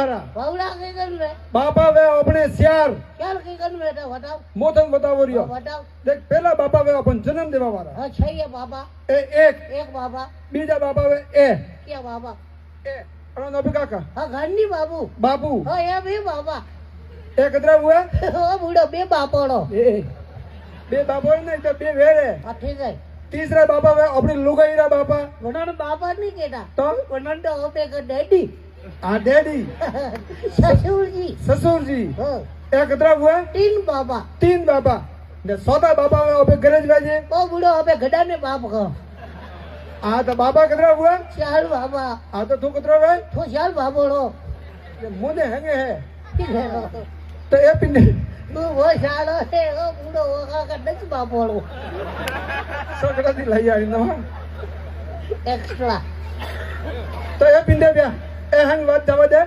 वारा बावड़ा के कर में बापा वे अपने सियार क्या के कर में था बताओ मोथन बतावो रियो बताओ देख पहला बापा वे अपन जन्म देवा वाला हां सही है बाबा ए एक बाबा बीजा बापा वे ए क्या बाबा ए अनो नबी काका हां घरनी बाबू बाबू हां ये भी बाबा ए कतरा हुआ ओ बूढ़ो बे बापोड़ो ए बे बापो नहीं तो बे वेरे हां ठीक है तीसरा बापा वे अपनी लुगाईरा बापा वनन बाबा नहीं केटा तो वनन तो ओपे का डैडी आ डैडी ससुर जी हां ए कतरा हुआ तीन बाबा ने सौदा बाबा वे ओपे गरज बाजे ओ बूढ़ो ओपे गड्ढा ने बाप का आ तो बाबा कतरा हुआ चाल बाबा आ तो तू कतरा वे तो चाल बाबोड़ो मुझे हैंगे है ठीक है तो ए पिंडे तू वो शालो है ओ बूढ़ो वो का नच बापोड़ो सगड़ा दी लई आई ना एक्स्ट्रा तो ए पिंडे ब्या ए हंग बात जावा दे